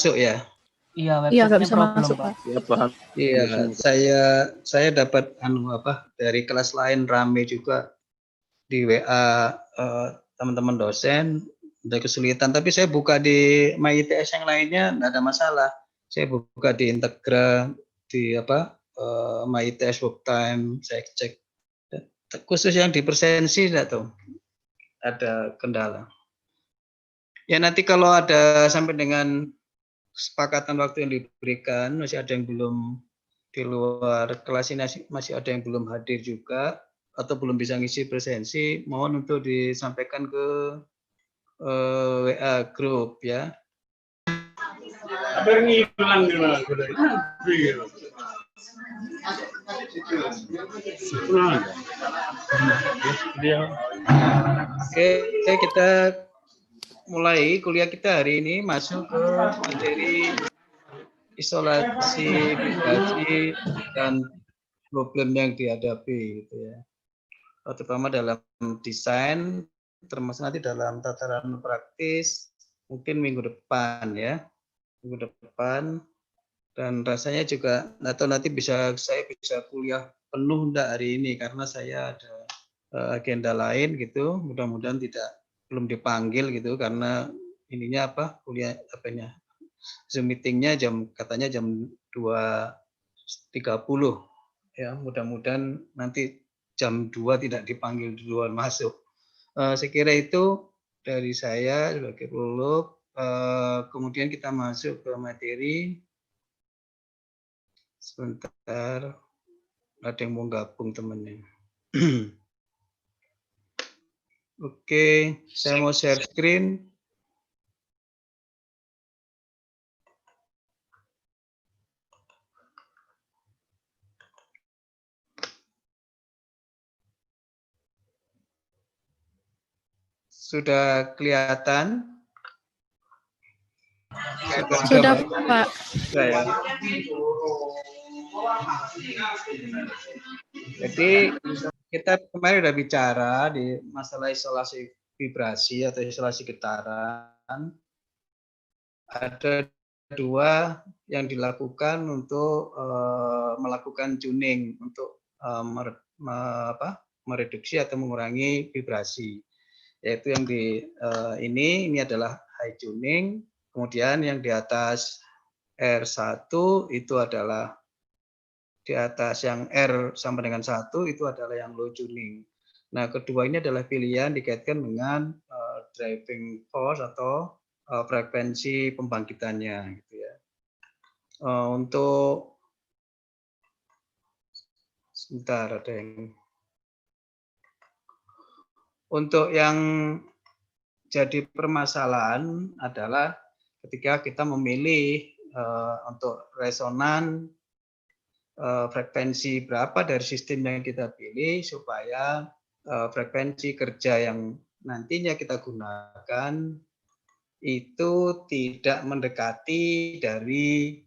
masuk ya? Iya, Iya, nggak websitenya bisa problem, masuk, Pak. Pak. Ya, paham. Iya, saya dapat dari kelas lain rame juga di WA teman-teman dosen ada kesulitan, tapi saya buka di MyITS yang lainnya nggak ada masalah. Saya buka di Integra di MyITS Worktime, saya cek. Khusus yang di Persensi enggak tahu ada kendala. Ya nanti kalau ada sampai dengan kesepakatan waktu yang diberikan masih ada yang belum di luar kelas ini masih ada yang belum hadir juga atau belum bisa ngisi presensi, mohon untuk disampaikan ke WA grup ya. Oke, kita mulai kuliah kita hari ini masuk ke materi isolasi vibrasi dan problem yang dihadapi gitu ya. Terutama dalam desain, termasuk nanti dalam tataran praktis mungkin minggu depan ya. Minggu depan, dan rasanya juga atau nanti saya bisa kuliah penuh enggak hari ini karena saya ada agenda lain gitu, mudah-mudahan belum dipanggil gitu karena ininya kuliah Zoom meetingnya katanya jam 2.30 ya, mudah-mudahan nanti jam 2 tidak dipanggil duluan masuk. Saya kira itu dari saya sebagai prolog. Kemudian kita masuk ke materi. Sebentar, ada yang mau gabung temennya. Oke, saya mau share screen. Sudah kelihatan? Sudah, Pak. Ya. Jadi kita kemarin sudah bicara di masalah isolasi vibrasi atau isolasi getaran. Ada dua yang dilakukan untuk melakukan tuning untuk mereduksi atau mengurangi vibrasi. Yaitu yang ini adalah high tuning. Kemudian yang di atas R1 itu adalah di atas yang R sama dengan 1 itu adalah yang low tuning. Nah, kedua ini adalah pilihan dikaitkan dengan driving force atau frekuensi pembangkitannya gitu ya. Untuk sebentar ada yang untuk yang jadi permasalahan adalah ketika kita memilih untuk resonan frekuensi berapa dari sistem yang kita pilih supaya frekuensi kerja yang nantinya kita gunakan itu tidak mendekati dari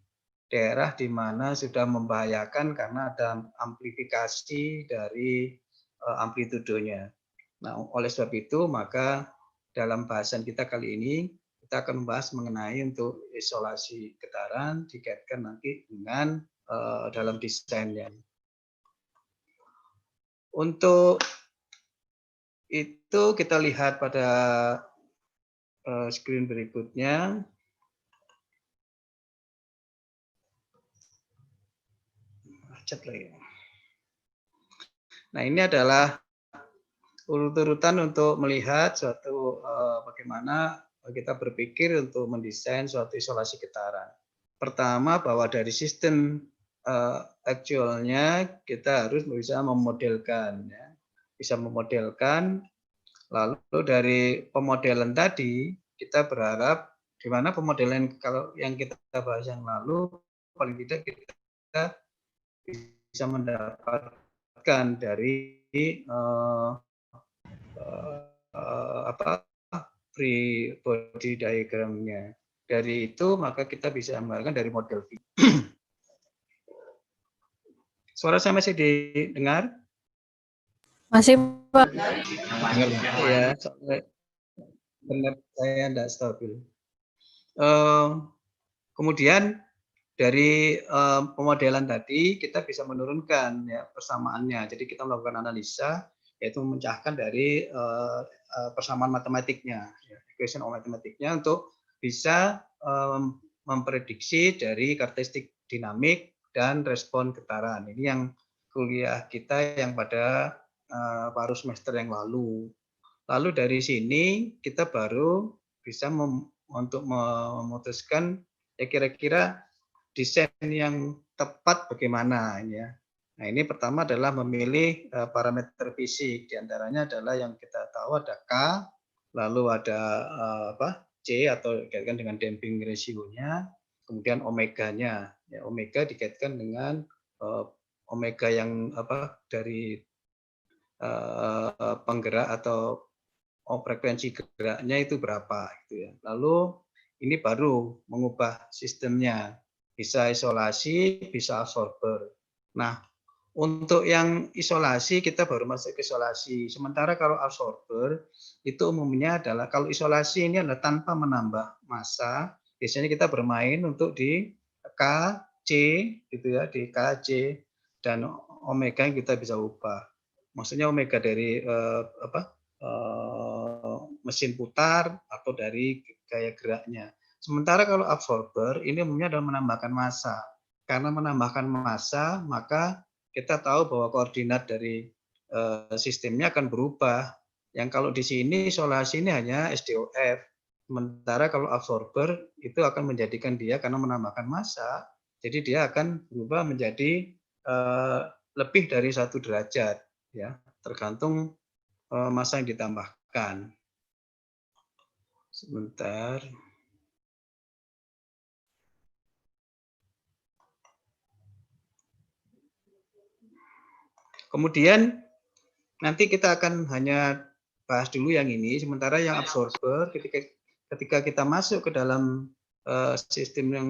daerah di mana sudah membahayakan karena ada amplifikasi dari amplitudenya. Nah, oleh sebab itu maka dalam bahasan kita kali ini kita akan membahas mengenai untuk isolasi getaran dikaitkan nanti dengan dalam desainnya. Untuk itu kita lihat pada screen berikutnya. Nah, ini adalah urut-urutan untuk melihat suatu bagaimana kita berpikir untuk mendesain suatu isolasi getaran. Pertama, bahwa dari sistem aktualnya kita harus bisa memodelkan, ya. Bisa memodelkan. Lalu dari pemodelan tadi kita berharap di mana pemodelan kalau yang kita bahas yang lalu paling tidak kita bisa mendapatkan dari free body diagramnya. Dari itu maka kita bisa menggunakan dari model V. Suara saya masih didengar? Masih, Pak. Ya, benar saya tidak stabil. Kemudian dari pemodelan tadi kita bisa menurunkan ya persamaannya. Jadi kita melakukan analisa yaitu memecahkan dari persamaan matematiknya, ya, equation matematiknya untuk bisa memprediksi dari karakteristik dinamik dan respon getaran. Ini yang kuliah kita yang pada paruh semester yang lalu. Lalu dari sini kita baru bisa untuk memutuskan ya kira-kira desain yang tepat bagaimana ya. Nah, ini pertama adalah memilih parameter fisik. Di antaranya adalah yang kita tahu ada K, lalu ada C atau dikaitkan dengan damping ratio-nya, kemudian omeganya. Ya, omega dikaitkan dengan omega yang dari penggerak atau frekuensi geraknya itu berapa gitu ya. Lalu ini baru mengubah sistemnya. Bisa isolasi, bisa absorber. Nah, untuk yang isolasi kita baru masuk ke isolasi. Sementara kalau absorber itu umumnya adalah kalau isolasi ini adalah tanpa menambah massa. Biasanya kita bermain untuk di K, C gitu ya, di K, C dan omega yang kita bisa ubah. Maksudnya omega dari mesin putar atau dari gaya geraknya. Sementara kalau absorber ini umumnya adalah menambahkan massa. Karena menambahkan massa, maka kita tahu bahwa koordinat dari sistemnya akan berubah. Yang kalau di sini isolasi ini hanya SDOF. Sementara kalau absorber itu akan menjadikan dia karena menambahkan massa, jadi dia akan berubah menjadi lebih dari 1 derajat, ya tergantung massa yang ditambahkan. Sebentar. Kemudian nanti kita akan hanya bahas dulu yang ini, sementara yang absorber ketika kita masuk ke dalam sistem yang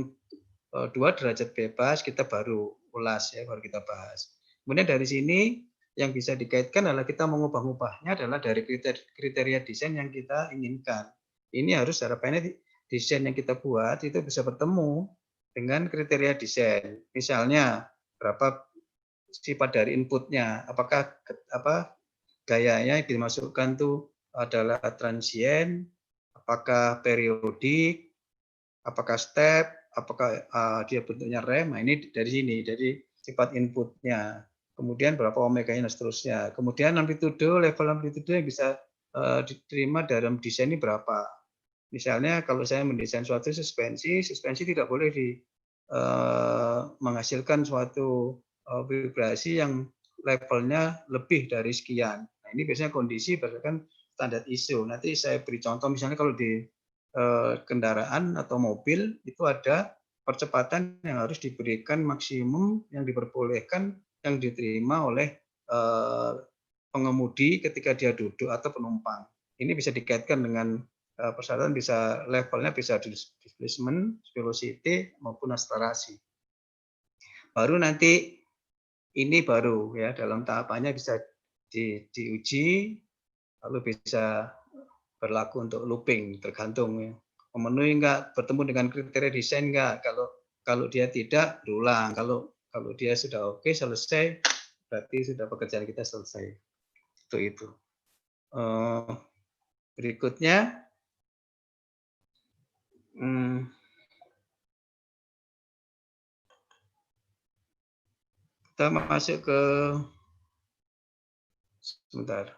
2 derajat bebas, kita baru ulas ya, baru kita bahas. Kemudian dari sini yang bisa dikaitkan adalah kita mengubah-ubahnya adalah dari kriteria desain yang kita inginkan. Ini harus harapannya desain yang kita buat itu bisa bertemu dengan kriteria desain. Misalnya berapa sifat dari inputnya, apakah gayanya yang dimasukkan tuh adalah transient, apakah periodik, apakah step, apakah dia bentuknya rem. Nah, ini dari sini, dari sifat inputnya. Kemudian berapa omeganya dan seterusnya. Kemudian amplitude, level amplitude yang bisa diterima dalam desain ini berapa. Misalnya kalau saya mendesain suatu suspensi tidak boleh menghasilkan suatu vibrasi yang levelnya lebih dari sekian. Nah, ini biasanya kondisi berdasarkan standar ISO. Nanti saya beri contoh, misalnya kalau di kendaraan atau mobil itu ada percepatan yang harus diberikan maksimum yang diperbolehkan yang diterima oleh pengemudi ketika dia duduk atau penumpang. Ini bisa dikaitkan dengan persyaratan bisa levelnya bisa displacement, velocity maupun akselerasi. Baru nanti ini baru ya dalam tahapannya bisa diuji lalu bisa berlaku untuk looping tergantung ya. Memenuhi enggak, bertemu dengan kriteria desain enggak. Kalau dia tidak berulang. Kalau dia sudah oke selesai berarti sudah pekerjaan kita selesai. Itu. Berikutnya kita masuk ke sebentar.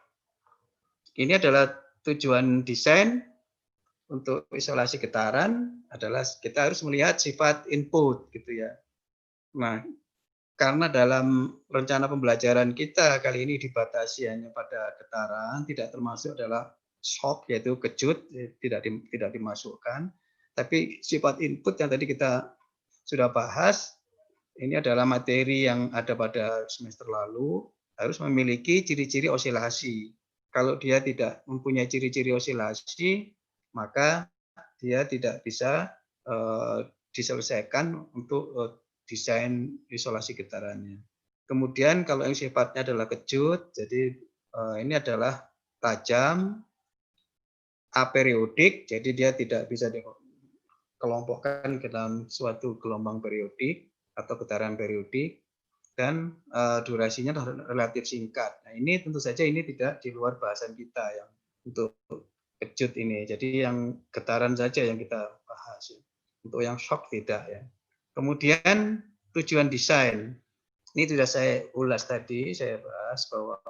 Ini adalah tujuan desain untuk isolasi getaran adalah kita harus melihat sifat input gitu ya. Nah, karena dalam rencana pembelajaran kita kali ini dibatasi hanya pada getaran, tidak termasuk adalah shock yaitu kejut tidak dimasukkan. Tapi sifat input yang tadi kita sudah bahas ini adalah materi yang ada pada semester lalu harus memiliki ciri-ciri osilasi. Kalau dia tidak mempunyai ciri-ciri osilasi, maka dia tidak bisa diselesaikan untuk desain isolasi getarannya. Kemudian kalau yang sifatnya adalah kejut, jadi ini adalah tajam, aperiodik, jadi dia tidak bisa kelompokkan ke dalam suatu gelombang periodik atau getaran periodik dan durasinya relatif singkat. Nah, ini tentu saja ini tidak di luar bahasan kita yang untuk kejut ini. Jadi yang getaran saja yang kita bahas. Untuk yang shock tidak ya. Kemudian tujuan desain. Ini sudah saya ulas tadi, saya bahas bahwa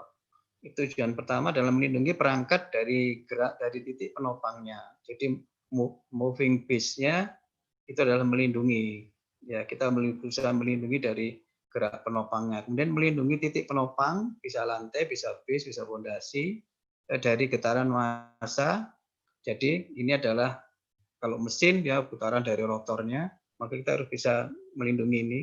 tujuan pertama adalah melindungi perangkat dari gerak dari titik penopangnya. Jadi moving base-nya itu adalah melindungi. Ya, kita berusaha melindungi dari gerak penopangnya. Kemudian melindungi titik penopang, bisa lantai, bisa base, bisa fondasi, dari getaran massa. Jadi ini adalah kalau mesin ya putaran dari rotornya, maka kita harus bisa melindungi ini.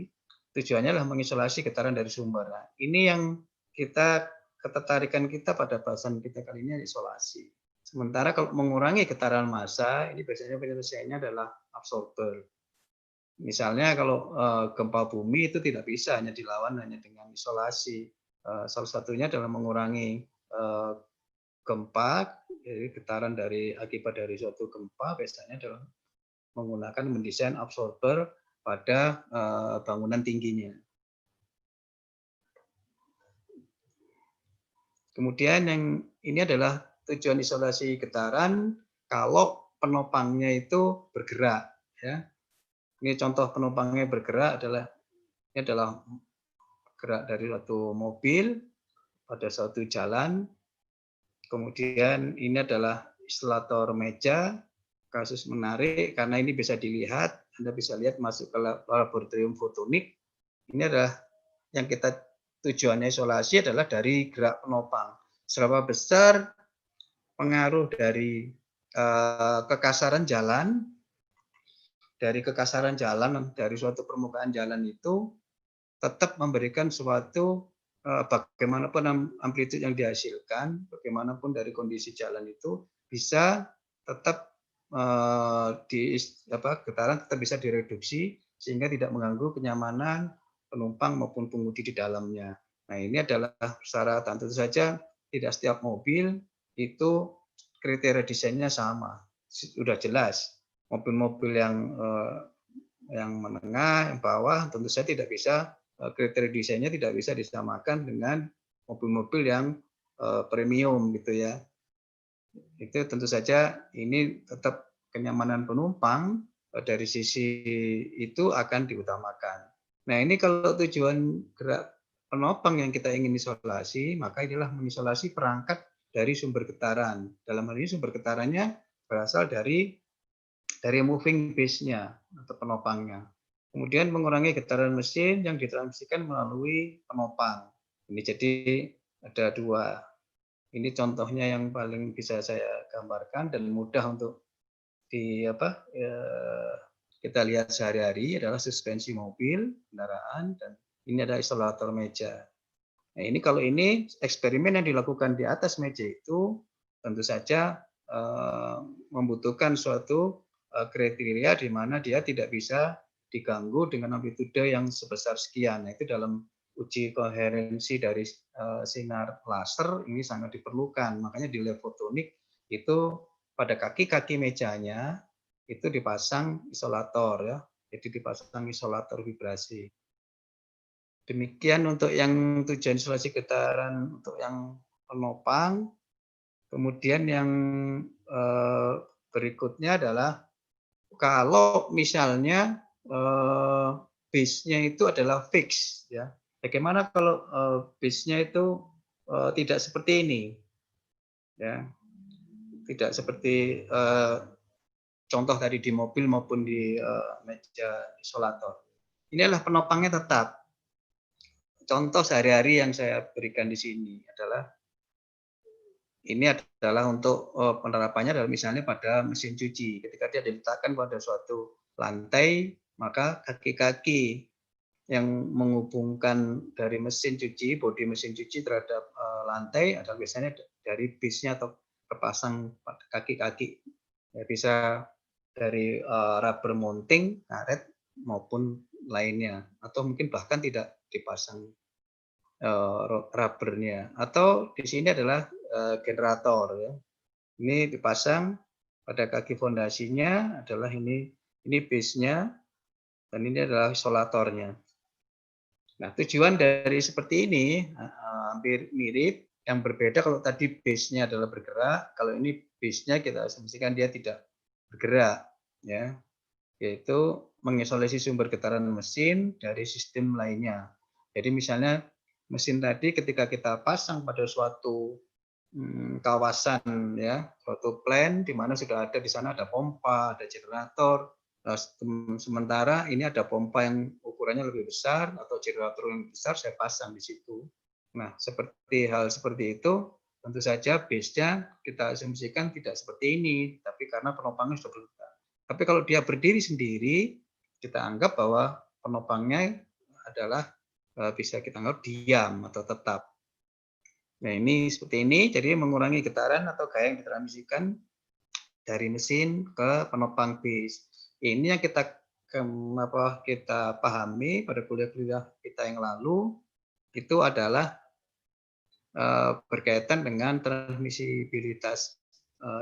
Tujuannya adalah mengisolasi getaran dari sumber. Nah, ini yang ketertarikan kita pada bahasan kita kali ini isolasi. Sementara kalau mengurangi getaran massa, ini biasanya penyelesaiannya adalah absorber. Misalnya kalau gempa bumi itu tidak bisa hanya dilawan hanya dengan isolasi. Salah satunya adalah mengurangi gempa, jadi getaran akibat dari suatu gempa biasanya adalah menggunakan mendesain absorber pada bangunan tingginya. Kemudian yang ini adalah tujuan isolasi getaran kalau penopangnya itu bergerak. Ya. Ini contoh penopangnya bergerak ini adalah gerak dari suatu mobil pada suatu jalan. Kemudian ini adalah instalator meja. Kasus menarik karena ini bisa dilihat, Anda bisa lihat masuk ke laboratorium fotonik. Ini adalah yang kita tujuannya isolasi adalah dari gerak penopang. Seberapa besar pengaruh dari kekasaran jalan, dari suatu permukaan jalan itu tetap memberikan suatu bagaimanapun amplitude yang dihasilkan, bagaimanapun dari kondisi jalan itu bisa tetap getaran tetap bisa direduksi sehingga tidak mengganggu kenyamanan penumpang maupun pengemudi di dalamnya. Nah, ini adalah persyaratan. Tentu saja tidak setiap mobil itu kriteria desainnya sama. Sudah jelas. Mobil-mobil yang menengah, yang bawah tentu saja tidak bisa kriteria desainnya tidak bisa disamakan dengan mobil-mobil yang premium gitu ya. Itu tentu saja ini tetap kenyamanan penumpang dari sisi itu akan diutamakan. Nah, ini kalau tujuan gerak penopang yang kita ingin isolasi, maka inilah mengisolasi perangkat dari sumber getaran. Dalam hal ini sumber getarannya berasal dari moving base-nya atau penopangnya. Kemudian mengurangi getaran mesin yang ditransmisikan melalui penopang. Ini jadi ada dua. Ini contohnya yang paling bisa saya gambarkan dan mudah untuk kita lihat sehari-hari adalah suspensi mobil, kendaraan, dan ini ada isolator meja. Nah, ini kalau ini eksperimen yang dilakukan di atas meja itu tentu saja membutuhkan suatu kriteria di mana dia tidak bisa diganggu dengan amplitude yang sebesar sekian. Nah, itu dalam uji koherensi dari sinar laser ini sangat diperlukan. Makanya di lab fotonik itu pada kaki-kaki mejanya itu dipasang isolator ya. Jadi dipasang isolator vibrasi. Demikian untuk yang tujuan isolasi getaran untuk yang penopang. Kemudian yang berikutnya adalah kalau misalnya base-nya itu adalah fix ya. Bagaimana kalau base-nya itu tidak seperti ini? Ya. Tidak seperti contoh tadi di mobil maupun di meja isolator. Ini adalah penopangnya tetap. Contoh sehari-hari yang saya berikan di sini adalah ini adalah untuk penerapannya adalah misalnya pada mesin cuci. Ketika dia diletakkan pada suatu lantai, maka kaki-kaki yang menghubungkan dari mesin cuci, bodi mesin cuci terhadap lantai adalah biasanya dari base-nya atau terpasang pada kaki-kaki. Ya, bisa dari rubber mounting, karet maupun lainnya, atau mungkin bahkan tidak dipasang rubbernya. Atau di sini adalah generator ya. Ini dipasang pada kaki fondasinya adalah ini Ini base-nya, dan ini adalah isolatornya. Nah, tujuan dari seperti ini hampir mirip. Yang berbeda kalau tadi base-nya adalah bergerak, kalau ini base-nya kita asumsikan dia tidak bergerak, ya, yaitu mengisolasi sumber getaran mesin dari sistem lainnya. Jadi misalnya mesin tadi ketika kita pasang pada suatu kawasan, ya, suatu plan di mana sudah ada di sana ada pompa, ada generator. Sementara ini ada pompa yang ukurannya lebih besar atau generator yang besar, saya pasang di situ. Nah, seperti hal seperti itu, tentu saja base-nya kita asumsikan tidak seperti ini, tapi karena penopangnya sudah bergerak. Tapi kalau dia berdiri sendiri, kita anggap bahwa penopangnya adalah bisa kita anggap diam atau tetap. Nah, ini seperti ini, jadi mengurangi getaran atau gaya yang ditransmisikan dari mesin ke penopang base. Ini yang kita pahami pada kuliah-kuliah kita yang lalu, itu adalah berkaitan dengan transmisibilitas.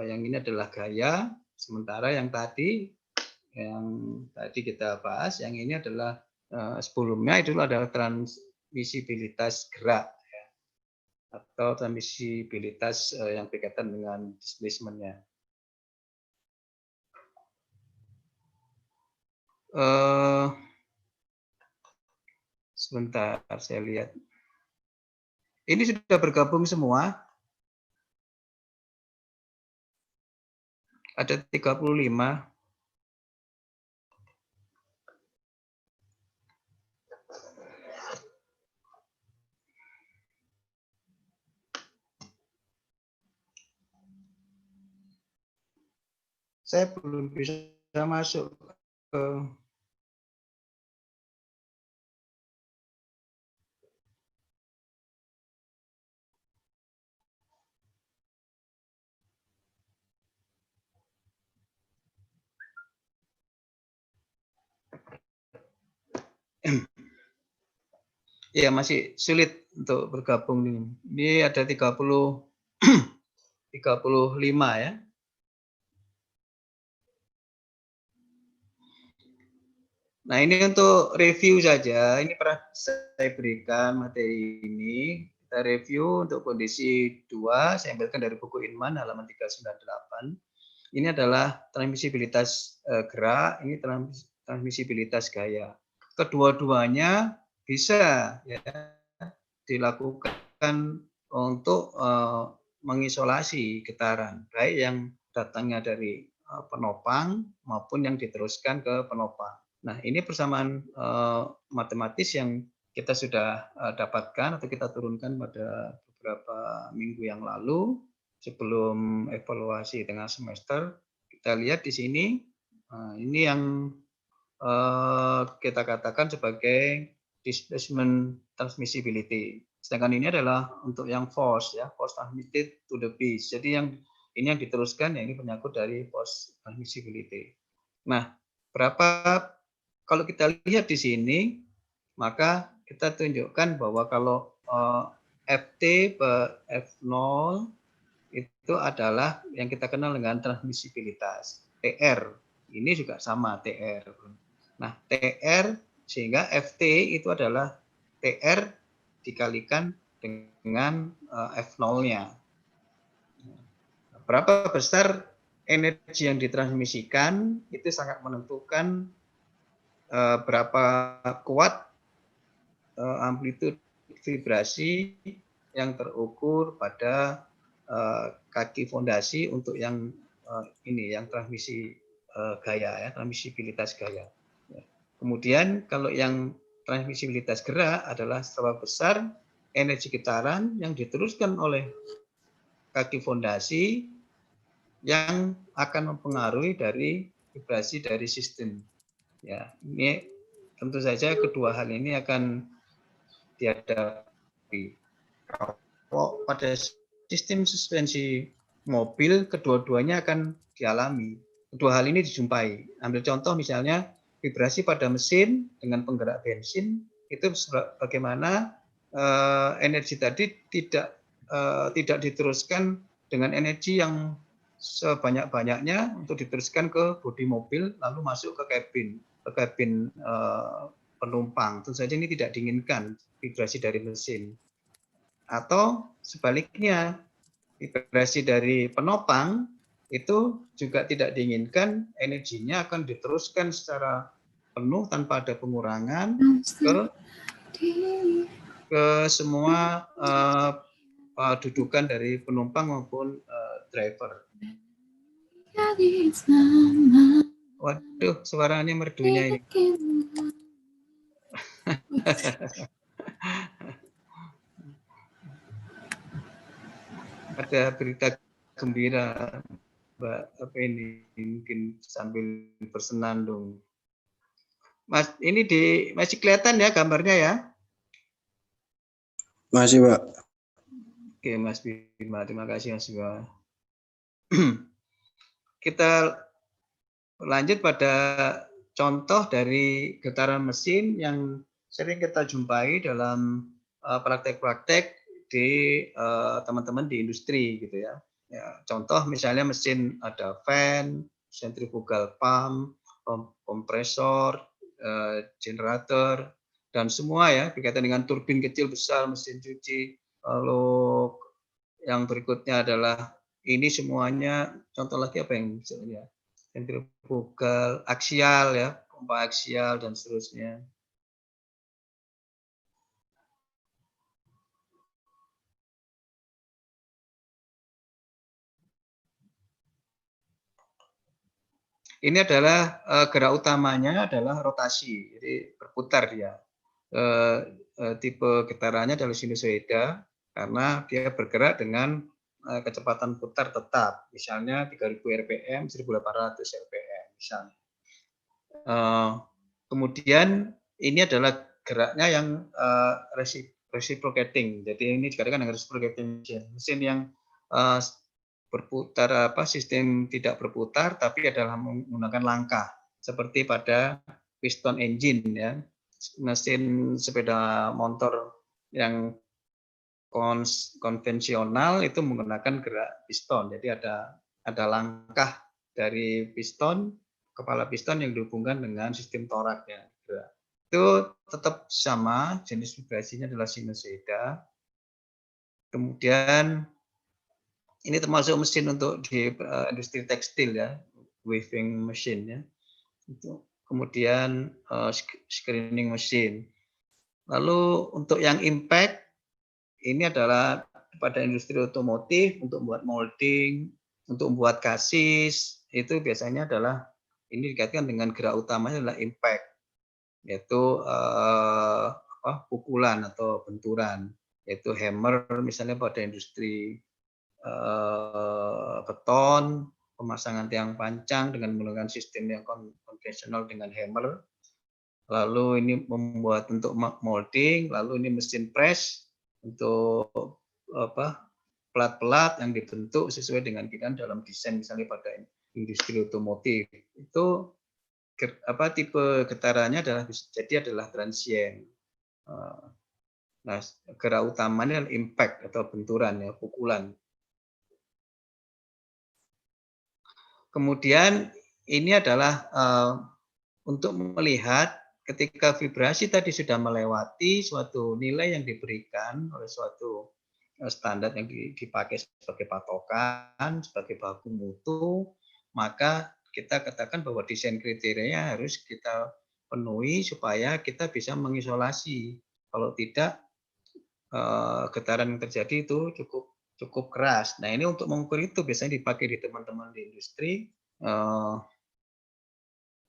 Yang ini adalah gaya, sementara yang tadi kita bahas, yang ini adalah sebelumnya itu adalah transmisibilitas gerak, ya, atau transmisibilitas yang berkaitan dengan displacement-nya. Sebentar, saya lihat. Ini sudah bergabung semua. Ada 35. Saya belum bisa masuk ke ya, masih sulit untuk bergabung ini. Ini ada 35 ya. Nah, ini untuk review saja. Ini pernah saya berikan materi ini. Kita review untuk kondisi 2, saya ambilkan dari buku Inman halaman 398. Ini adalah transmisibilitas gerak, ini transmisibilitas gaya. Kedua-duanya bisa, ya, dilakukan untuk mengisolasi getaran, baik yang datangnya dari penopang maupun yang diteruskan ke penopang. Nah, ini persamaan matematis yang kita sudah dapatkan atau kita turunkan pada beberapa minggu yang lalu sebelum evaluasi tengah semester. Kita lihat di sini, ini yang kita katakan sebagai displacement transmissibility. Sedangkan ini adalah untuk yang force, ya, force transmitted to the base. Jadi yang ini yang diteruskan, ya, ini penyangkut dari force transmissibility. Nah, kalau kita lihat di sini, maka kita tunjukkan bahwa kalau Ft per F0 itu adalah yang kita kenal dengan transmisibilitas. TR, ini juga sama TR. Nah, TR sehingga Ft itu adalah TR dikalikan dengan F0-nya. Berapa besar energi yang ditransmisikan itu sangat menentukan berapa kuat amplitude vibrasi yang terukur pada kaki fondasi untuk yang ini, yang transmisi gaya, ya, transmisibilitas gaya. Kemudian kalau yang transmisibilitas gerak adalah seberapa besar energi getaran yang diteruskan oleh kaki fondasi yang akan mempengaruhi dari vibrasi dari sistem. Ya, ini tentu saja kedua hal ini akan dihadapi. Kalau pada sistem suspensi mobil, kedua-duanya akan dialami. Kedua hal ini dijumpai. Ambil contoh misalnya vibrasi pada mesin dengan penggerak bensin, itu bagaimana energi tadi tidak diteruskan dengan energi yang sebanyak-banyaknya untuk diteruskan ke bodi mobil lalu masuk ke kabin penumpang. Tentu saja ini tidak diinginkan vibrasi dari mesin. Atau sebaliknya, vibrasi dari penopang itu juga tidak diinginkan, energinya akan diteruskan secara penuh tanpa ada pengurangan ke semua dudukan dari penumpang maupun driver. Waduh, suaranya merdunya ini. Ada berita gembira, Mbak, apa ini mungkin sambil bersenandung. Mas, ini masih kelihatan ya gambarnya ya? Masih, Pak. Oke, Mas Bima, terima kasih Mas Bima. Kita lanjut pada contoh dari getaran mesin yang sering kita jumpai dalam praktek-praktek di teman-teman di industri gitu ya. Contoh misalnya mesin ada fan, centrifugal pump, kompresor, generator, dan semua ya berkaitan dengan turbin kecil besar, mesin cuci. Lalu yang berikutnya adalah ini semuanya contoh lagi apa yang misalnya sentrifugal aksial ya, pompa aksial dan seterusnya. Ini adalah gerak utamanya adalah rotasi, jadi berputar dia. Tipe getarannya adalah sinusoida karena dia bergerak dengan kecepatan putar tetap, misalnya 3000 rpm, 1800 rpm misalnya. Kemudian ini adalah geraknya yang reciprocating. Jadi ini dikatakan dengan reciprocating mesin yang berputar sistem tidak berputar tapi adalah menggunakan langkah seperti pada piston engine ya. Mesin sepeda motor yang konvensional itu menggunakan gerak piston. Jadi ada langkah dari piston, kepala piston yang dihubungkan dengan sistem torak ya. Itu tetap sama, jenis vibrasinya adalah sinusoida. Kemudian ini termasuk mesin untuk di industri tekstil ya, weaving machine ya. Kemudian screening mesin. Lalu untuk yang impact ini adalah pada industri otomotif untuk membuat molding, untuk membuat kasis, itu biasanya adalah ini dikaitkan dengan gerak utamanya adalah impact, yaitu pukulan atau benturan, yaitu hammer misalnya pada industri beton, pemasangan tiang pancang dengan menggunakan sistem yang konvensional dengan hammer. Lalu ini membuat untuk molding, lalu ini mesin press untuk pelat-pelat yang dibentuk sesuai dengan keinginan dalam desain misalnya pada industri otomotif. Itu tipe getarannya adalah transient. Nah, gerak utamanya adalah impact atau benturan ya, pukulan. Kemudian ini adalah untuk melihat ketika vibrasi tadi sudah melewati suatu nilai yang diberikan oleh suatu standar yang dipakai sebagai patokan, sebagai baku mutu, maka kita katakan bahwa desain kriterianya harus kita penuhi supaya kita bisa mengisolasi. Kalau tidak, getaran yang terjadi itu cukup keras. Nah ini untuk mengukur itu biasanya dipakai di teman-teman di industri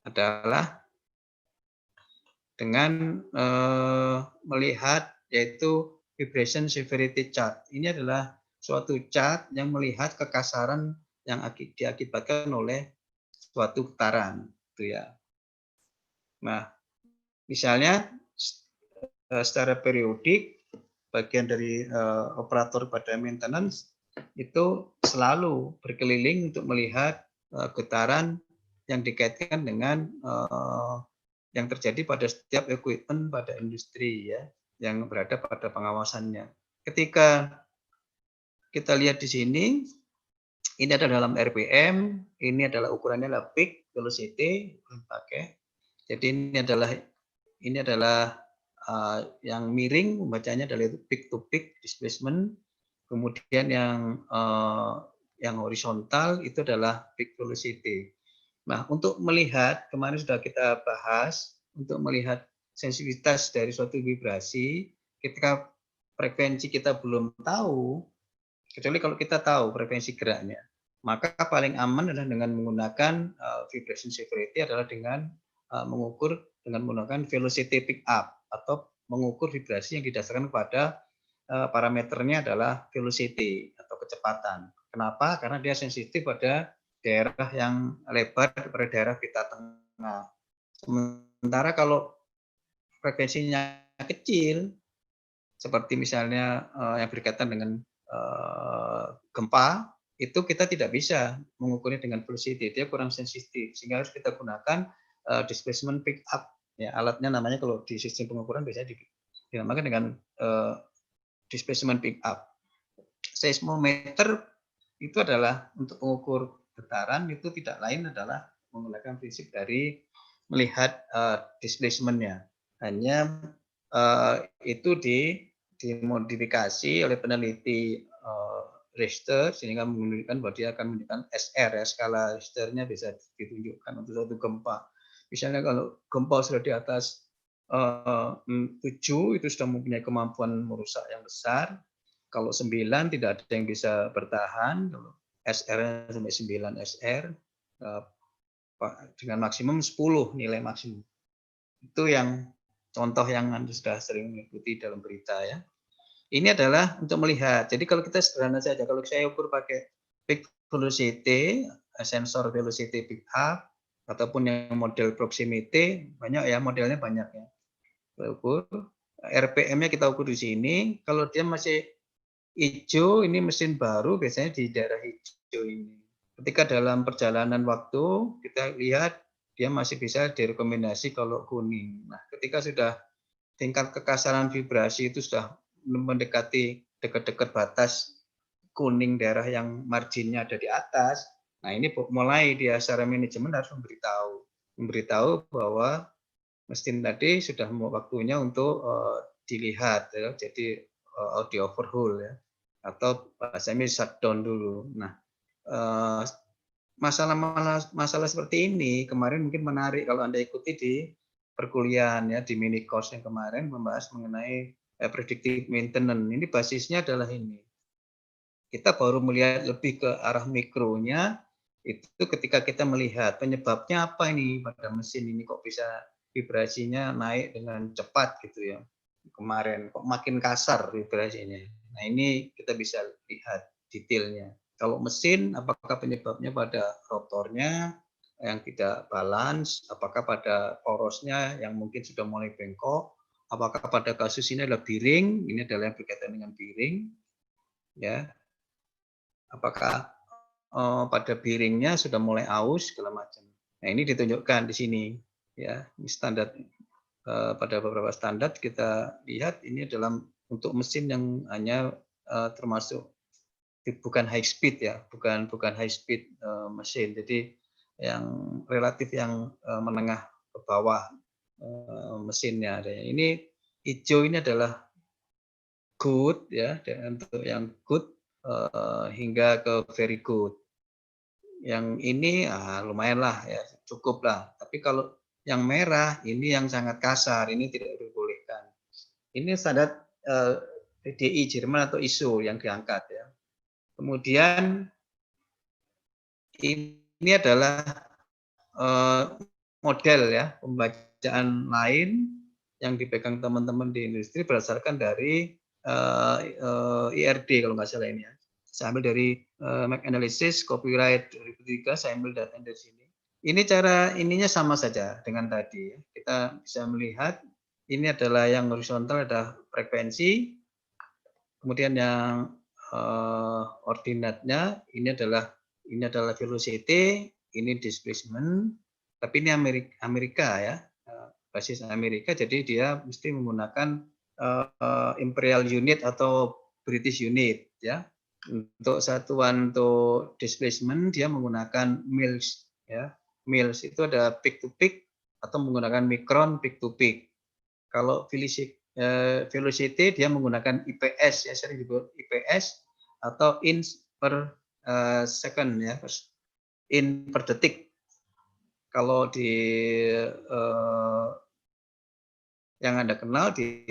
adalah dengan melihat yaitu vibration severity chart. Ini adalah suatu chart yang melihat kekasaran yang diakibatkan oleh suatu getaran, gitu ya. Nah, misalnya secara periodik bagian dari operator pada maintenance itu selalu berkeliling untuk melihat getaran yang dikaitkan dengan yang terjadi pada setiap equipment pada industri ya yang berada pada pengawasannya. Ketika kita lihat di sini Ini adalah dalam RPM, ini adalah ukurannya adalah peak velocity, pakai. Jadi ini adalah yang miring, membacanya adalah peak to peak displacement. Kemudian yang horizontal itu adalah peak velocity. Nah, untuk melihat, kemarin sudah kita bahas, untuk melihat sensitivitas dari suatu vibrasi, ketika frekuensi kita belum tahu, kecuali kalau kita tahu frekuensi geraknya, maka paling aman adalah dengan menggunakan vibration severity adalah dengan mengukur dengan menggunakan velocity pick up atau mengukur vibrasi yang didasarkan pada parameternya adalah velocity atau kecepatan. Kenapa? Karena dia sensitif pada daerah yang lebar pada daerah pita tengah. Sementara kalau frekuensinya kecil, seperti misalnya yang berkaitan dengan gempa, itu kita tidak bisa mengukurnya dengan velocity, dia kurang sensitif, sehingga harus kita gunakan displacement pick up. Ya, alatnya namanya kalau di sistem pengukuran biasanya dinamakan dengan displacement pick up. Seismometer itu adalah untuk mengukur getaran, itu tidak lain adalah menggunakan prinsip dari melihat displacement-nya. Hanya itu dimodifikasi oleh peneliti Richter sehingga menunjukkan bahwa dia akan menunjukkan SR ya, skala Richter-nya bisa ditunjukkan untuk suatu gempa. Misalnya kalau gempa sudah di atas 7 itu sudah mempunyai kemampuan merusak yang besar. Kalau 9 tidak ada yang bisa bertahan. Kalau SR sampai 9 SR dengan maksimum 10 nilai maksimum. Itu yang contoh yang Anda sudah sering mengikuti dalam berita ya. Ini adalah untuk melihat. Jadi kalau kita sederhana saja, kalau saya ukur pakai peak velocity, sensor velocity pick up, ataupun yang model proximity, banyak ya modelnya banyak ya. Kita ukur, RPM-nya kita ukur di sini. Kalau dia masih hijau, ini mesin baru, biasanya di daerah hijau ini. Ketika dalam perjalanan waktu, kita lihat dia masih bisa direkomendasi kalau kuning. Nah, ketika sudah tingkat kekasaran vibrasi itu sudah mendekati dekat-dekat batas kuning daerah yang marginnya ada di atas. Nah, ini mulai dia secara manajemen harus memberitahu bahwa mesin tadi sudah waktunya untuk dilihat ya. Jadi di overhaul ya. Atau bahasanya shutdown dulu. Nah, masalah seperti ini kemarin mungkin menarik kalau Anda ikuti di perkuliahan ya, di mini course yang kemarin membahas mengenai predictive maintenance. Ini basisnya adalah ini. Kita baru melihat lebih ke arah mikronya itu ketika kita melihat penyebabnya apa ini pada mesin ini kok bisa vibrasinya naik dengan cepat gitu ya. Kemarin kok makin kasar vibrasinya. Nah, ini kita bisa lihat detailnya. Kalau mesin, apakah penyebabnya pada rotornya yang tidak balance, apakah pada porosnya yang mungkin sudah mulai bengkok, apakah pada kasus ini adalah bearing, ini adalah yang berkaitan dengan bearing, ya, apakah pada bearingnya sudah mulai aus segala macam. Nah, ini ditunjukkan di sini, ya, ini standar pada beberapa standar kita lihat ini adalah untuk mesin yang hanya termasuk bukan high speed ya, bukan high speed mesin. Jadi yang relatif yang menengah ke bawah mesinnya. Ini hijau ini adalah good ya, untuk yang good hingga ke very good. Yang ini lumayan lah ya, cukup lah. Tapi kalau yang merah ini yang sangat kasar, ini tidak dibolehkan. Ini standar PDI Jerman atau ISO yang diangkat ya. Kemudian ini adalah model ya, pembacaan lain yang dipegang teman-teman di industri berdasarkan dari IRD kalau nggak salah ini ya. Saya ambil dari Mac Analysis, Copyright 2003, saya ambil data dari sini. Ini cara ininya sama saja dengan tadi. Kita bisa melihat ini adalah yang horizontal ada frekuensi, kemudian yang ordinatnya ini adalah velocity, ini displacement, tapi ini Amerika ya, basis Amerika, jadi dia mesti menggunakan imperial unit atau British unit ya. Untuk satuan untuk displacement dia menggunakan mils ya. Mils itu ada peak to peak atau menggunakan micron peak to peak. Kalau velocity dia menggunakan IPS ya, sering disebut IPS atau inch per second ya, in per detik. Kalau di yang Anda kenal di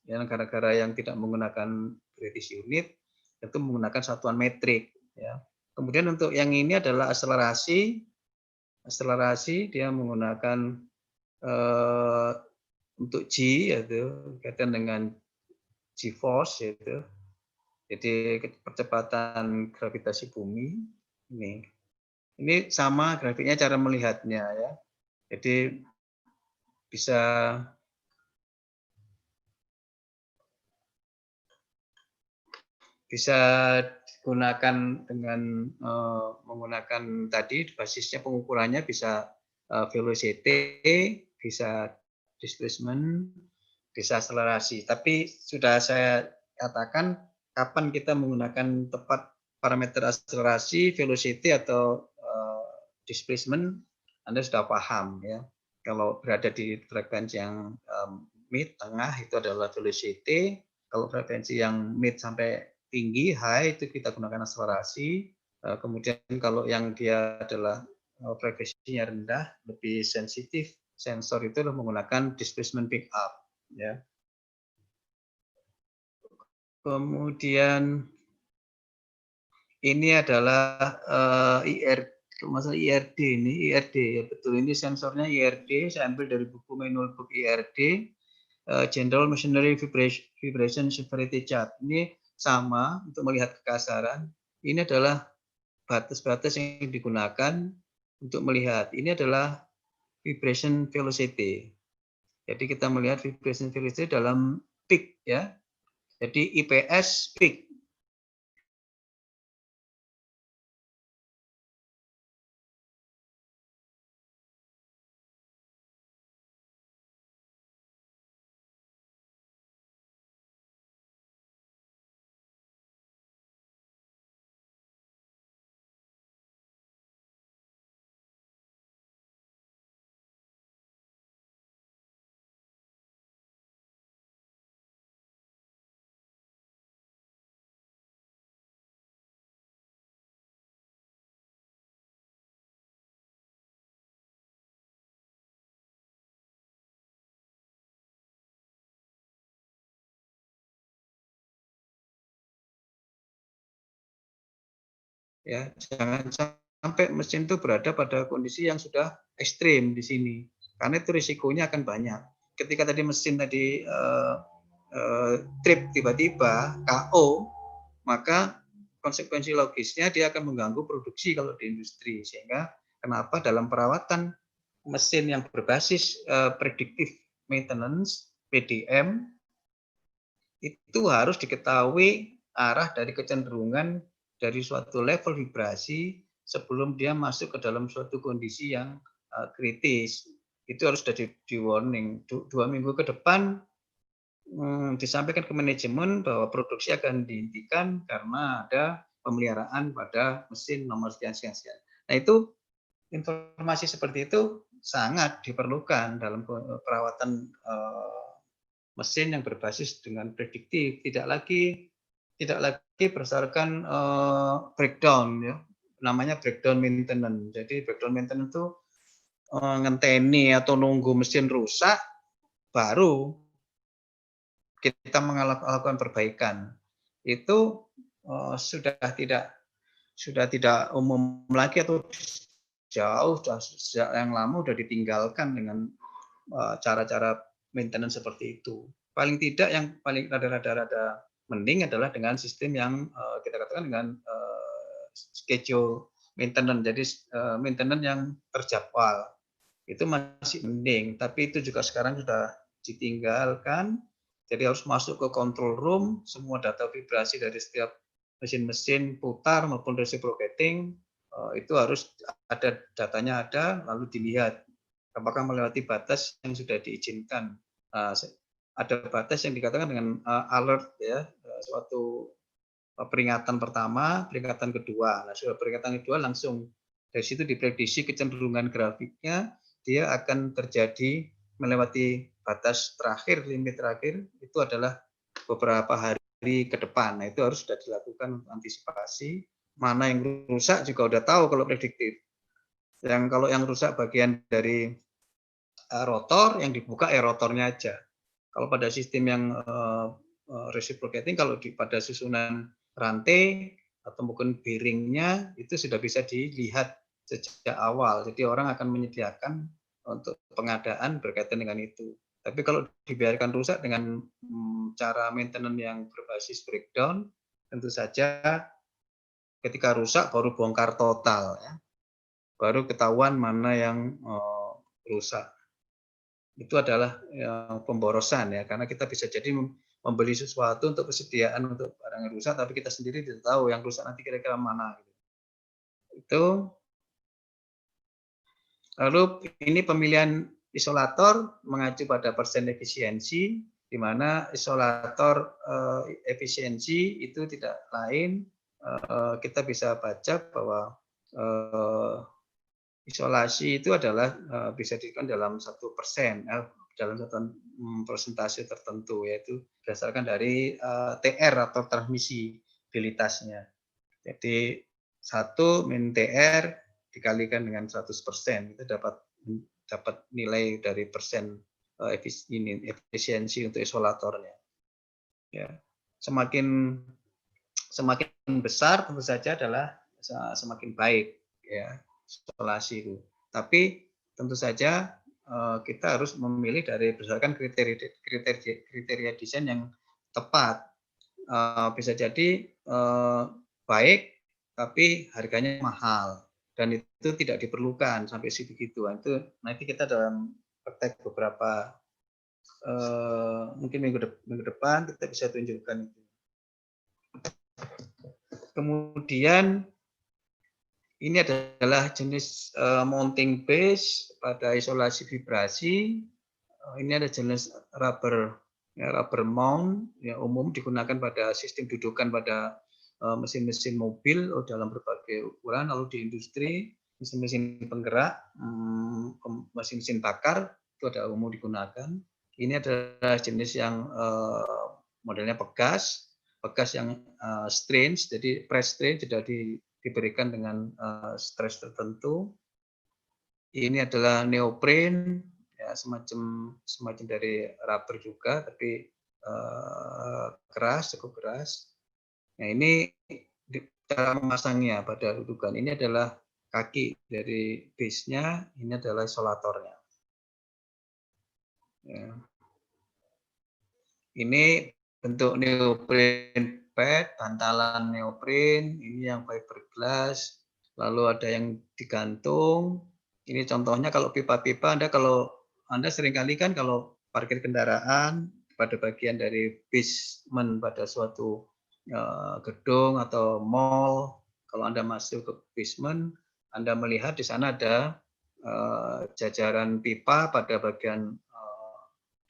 negara-negara yang tidak menggunakan British unit itu menggunakan satuan metrik ya. Kemudian untuk yang ini adalah akselerasi. Akselerasi dia menggunakan untuk G yaitu kaitan dengan G-force yaitu. Jadi percepatan gravitasi bumi ini. Ini sama grafiknya cara melihatnya ya. Jadi bisa bisa digunakan dengan menggunakan tadi basisnya pengukurannya bisa velocity, bisa displacement, bisa akselerasi. Tapi sudah saya katakan kapan kita menggunakan tepat parameter akselerasi, velocity atau displacement, Anda sudah paham ya. Kalau berada di frekuensi yang mid tengah itu adalah velocity, kalau frekuensi yang mid sampai tinggi high itu kita gunakan akselerasi. Kemudian kalau yang dia adalah frekuensinya rendah, lebih sensitif, sensor itu menggunakan displacement pick up ya. Kemudian ini adalah masalah IRD ini, IRD ya betul, ini sensornya IRD, saya ambil dari buku manual book IRD, General Machinery Vibration Severity Chart. Ini sama untuk melihat kekasaran. Ini adalah batas-batas yang digunakan untuk melihat. Ini adalah vibration velocity. Jadi kita melihat vibration velocity dalam peak ya. Jadi IPS peak. Ya, jangan sampai mesin itu berada pada kondisi yang sudah ekstrim di sini, karena itu risikonya akan banyak. Ketika tadi mesin tadi trip tiba-tiba KO, maka konsekuensi logisnya dia akan mengganggu produksi kalau di industri. Sehingga kenapa dalam perawatan mesin yang berbasis predictive maintenance (PDM) itu harus diketahui arah dari kecenderungan dari suatu level vibrasi sebelum dia masuk ke dalam suatu kondisi yang kritis. Itu harus sudah di warning. 2 minggu ke depan disampaikan ke manajemen bahwa produksi akan dihentikan karena ada pemeliharaan pada mesin nomor sekian sekian sekian. Nah itu informasi seperti itu sangat diperlukan dalam perawatan mesin yang berbasis dengan prediktif, tidak lagi berdasarkan breakdown ya, namanya breakdown maintenance. Jadi breakdown maintenance itu ngenteni atau nunggu mesin rusak baru kita melakukan perbaikan. Itu sudah tidak umum lagi atau jauh sejak yang lama sudah ditinggalkan dengan cara-cara maintenance seperti itu. Paling tidak yang paling rada-rada mending adalah dengan sistem yang kita katakan dengan schedule maintenance. Jadi maintenance yang terjadwal itu masih mending, tapi itu juga sekarang sudah ditinggalkan. Jadi harus masuk ke control room, semua data vibrasi dari setiap mesin-mesin putar maupun reciprocating itu harus ada datanya ada, lalu dilihat apakah melewati batas yang sudah diizinkan. Ada batas yang dikatakan dengan alert ya, suatu peringatan pertama, peringatan kedua. Nah, sudah peringatan kedua langsung dari situ diprediksi kecenderungan grafiknya dia akan terjadi melewati batas terakhir, limit terakhir itu adalah beberapa hari ke depan. Nah, itu harus sudah dilakukan antisipasi. Mana yang rusak juga udah tahu kalau prediktif. Kalau yang rusak bagian dari rotor, yang dibuka rotornya aja. Kalau pada sistem yang reciprocating, kalau pada susunan rantai atau mungkin bearingnya itu sudah bisa dilihat sejak awal. Jadi orang akan menyediakan untuk pengadaan berkaitan dengan itu. Tapi kalau dibiarkan rusak dengan cara maintenance yang berbasis breakdown, tentu saja ketika rusak baru bongkar total, ya. Baru ketahuan mana yang rusak. Itu adalah pemborosan, ya, karena kita bisa jadi membeli sesuatu untuk persediaan untuk barang yang rusak, tapi kita sendiri tidak tahu yang rusak nanti kira-kira mana. Itu. Lalu ini pemilihan isolator mengacu pada persen efisiensi, di mana isolator efisiensi itu tidak lain, kita bisa baca bahwa isolasi itu adalah bisa ditentukan dalam 1%, dalam satu persentase tertentu, yaitu berdasarkan dari TR atau transmisibilitasnya. Jadi 1 min TR dikalikan dengan 100%, itu dapat nilai dari persen efisiensi untuk isolatornya. Ya, semakin besar tentu saja adalah semakin baik, ya, isolasi itu. Tapi tentu saja kita harus memilih berdasarkan kriteria desain yang tepat. Bisa jadi baik tapi harganya mahal dan itu tidak diperlukan sampai segitu. Itu nanti kita dalam praktek beberapa mungkin minggu depan kita bisa tunjukkan itu. Kemudian ini adalah jenis mounting base pada isolasi vibrasi. Ini ada jenis rubber mount yang umum digunakan pada sistem dudukan pada mesin-mesin mobil dalam berbagai ukuran. Lalu di industri mesin-mesin penggerak, mesin-mesin bakar itu ada umum digunakan. Ini adalah jenis yang modelnya pegas yang strains, jadi press strain tidak diberikan dengan stres tertentu. Ini adalah neoprene, ya, semacam dari rubber juga, tapi cukup keras. Nah, ini cara memasangnya pada dudukan. Ini adalah kaki dari base-nya, ini adalah isolatornya. Ya. Ini bentuk neoprene pad, bantalan neoprene, ini yang fiberglass, lalu ada yang digantung. Ini contohnya kalau pipa-pipa, kalau Anda seringkali kan kalau parkir kendaraan pada bagian dari basement pada suatu gedung atau mall, kalau Anda masuk ke basement, Anda melihat di sana ada jajaran pipa pada bagian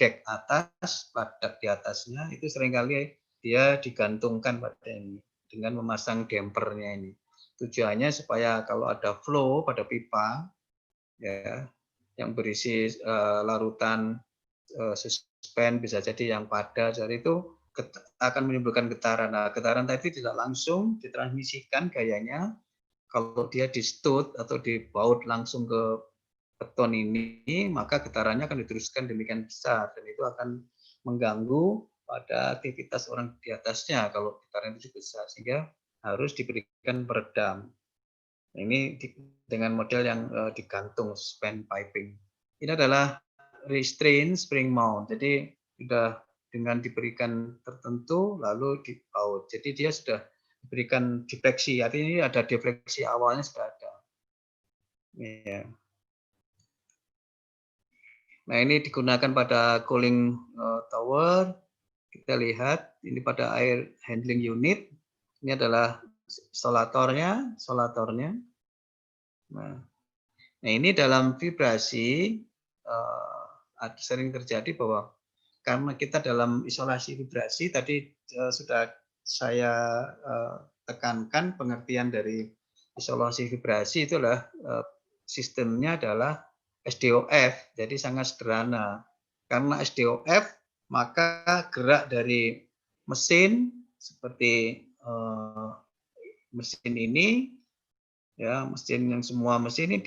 dek atas, badak di atasnya, itu seringkali dia digantungkan pada ini dengan memasang dampernya ini. Tujuannya supaya kalau ada flow pada pipa, ya, yang berisi larutan suspen, bisa jadi yang padat, jadi itu akan menimbulkan getaran. Nah, getaran tadi tidak langsung ditransmisikan gayanya, kalau dia di stud atau dibaut langsung ke beton ini, maka getarannya akan diteruskan demikian besar dan itu akan mengganggu pada aktivitas orang di atasnya kalau getaran itu besar, sehingga harus diberikan peredam. Ini dengan model yang digantung span piping. Ini adalah restrain spring mount. Jadi sudah dengan diberikan tertentu lalu dibaut. Jadi dia sudah diberikan defleksi. Artinya ada defleksi awalnya sudah ada. Ya. Nah, ini digunakan pada cooling tower. Kita lihat ini pada air handling unit. Ini adalah isolatornya. Nah, ini dalam vibrasi sering terjadi bahwa karena kita dalam isolasi vibrasi tadi sudah saya tekankan pengertian dari isolasi vibrasi itu adalah sistemnya adalah SDOF, jadi sangat sederhana. Karena SDOF, maka gerak dari mesin seperti mesin ini, ya mesin yang semua mesin ini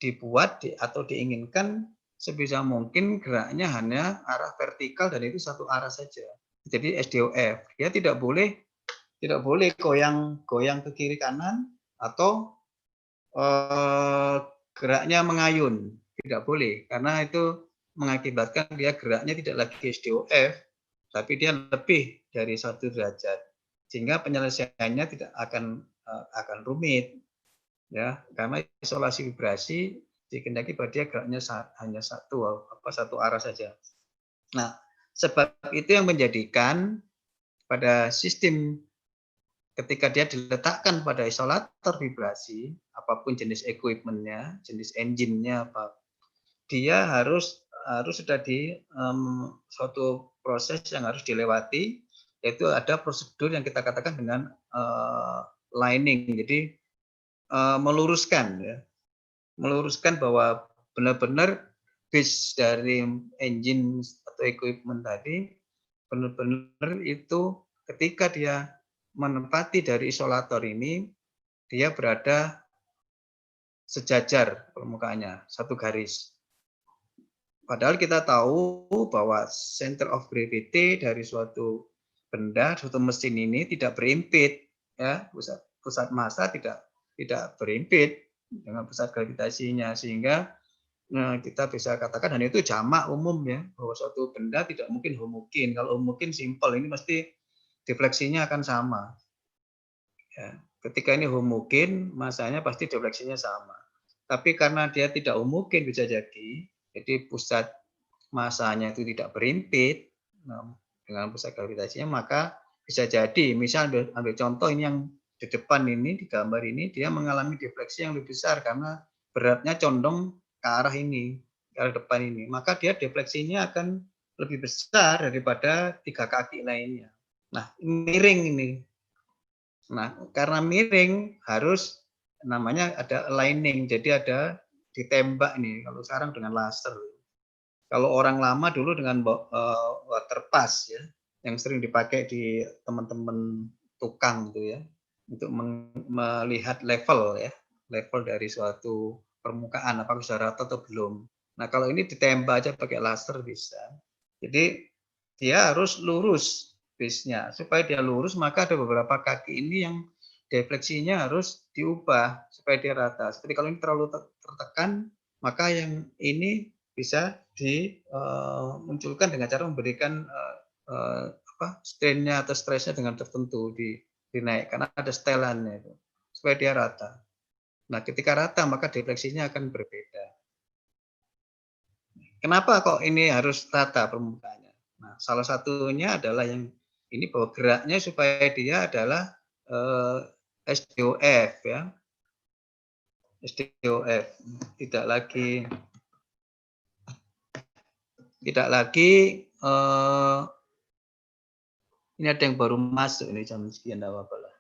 dibuat atau diinginkan sebisa mungkin geraknya hanya arah vertikal dan itu satu arah saja. Jadi SDOF, dia tidak boleh goyang ke kiri kanan atau geraknya mengayun, tidak boleh karena itu mengakibatkan dia geraknya tidak lagi SDOF, tapi dia lebih dari 1 derajat, sehingga penyelesaiannya tidak akan rumit, ya karena isolasi vibrasi dikehendaki bahwa dia geraknya hanya satu arah saja. Nah, sebab itu yang menjadikan pada sistem ketika dia diletakkan pada isolator vibrasi, apapun jenis equipment-nya, jenis engine-nya apa, dia harus sudah di suatu proses yang harus dilewati, yaitu ada prosedur yang kita katakan dengan lining. Jadi meluruskan ya, meluruskan bahwa benar-benar base dari engine atau equipment tadi benar-benar itu ketika dia menempati dari isolator ini, dia berada sejajar permukaannya, satu garis. Padahal kita tahu bahwa center of gravity dari suatu benda, suatu mesin ini tidak berimpit, ya, pusat massa tidak berimpit dengan pusat gravitasinya, sehingga kita bisa katakan, dan itu jamak umum ya, bahwa suatu benda tidak mungkin homogen. Kalau homogen simpel, ini mesti defleksinya akan sama. Ya, ketika ini homogen, masanya pasti defleksinya sama. Tapi karena dia tidak homogen bisa jadi pusat masanya itu tidak berimpit dengan pusat gravitasinya, maka bisa jadi, misal ambil contoh ini yang di depan ini, di gambar ini, dia mengalami defleksi yang lebih besar karena beratnya condong ke arah ini, ke arah depan ini. Maka dia defleksinya akan lebih besar daripada 3 kaki lainnya. Nah, miring ini. Nah, karena miring harus namanya ada aligning, jadi ada ditembak nih, kalau sekarang dengan laser. Kalau orang lama dulu dengan water pass ya, yang sering dipakai di teman-teman tukang itu ya, untuk melihat level ya, level dari suatu permukaan apakah sudah rata atau belum. Nah, kalau ini ditembak aja pakai laser bisa. Jadi dia harus lurus base-nya. Supaya dia lurus, maka ada beberapa kaki ini yang defleksinya harus diubah supaya dia rata. Seperti kalau ini terlalu tertekan, maka yang ini bisa dimunculkan dengan cara memberikan strain-nya atau stress-nya dengan tertentu dinaik karena ada setelannya itu supaya dia rata. Nah, ketika rata maka defleksinya akan berbeda. Kenapa kok ini harus rata permukaannya? Nah, salah satunya adalah yang ini bahwa geraknya supaya dia adalah SDOF ya. SDOF tidak lagi ini ada yang baru masuk ini jam sekian, enggak apa-apa lah.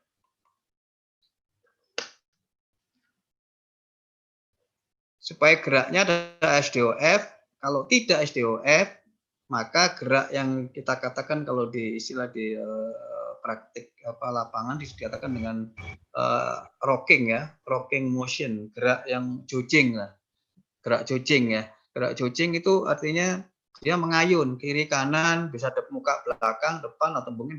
Supaya geraknya adalah SDOF, kalau tidak SDOF, maka gerak yang kita katakan kalau di istilah di praktik lapangan dikatakan dengan rocking ya, rocking motion, gerak yang jojing lah, gerak jojing ya. Gerak jojing itu artinya dia mengayun kiri kanan, bisa muka belakang, depan atau mungkin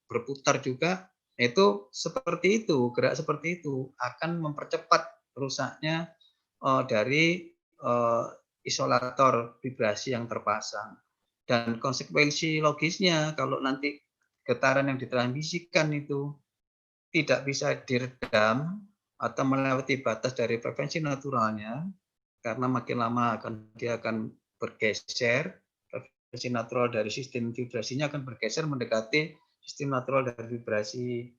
berputar juga. Itu seperti itu, gerak seperti itu akan mempercepat rusaknya dari isolator vibrasi yang terpasang. Dan konsekuensi logisnya kalau nanti getaran yang ditransmisikan itu tidak bisa diredam atau melewati batas dari frekuensi naturalnya, karena makin lama dia akan bergeser, frekuensi natural dari sistem vibrasinya akan bergeser mendekati sistem natural dari vibrasi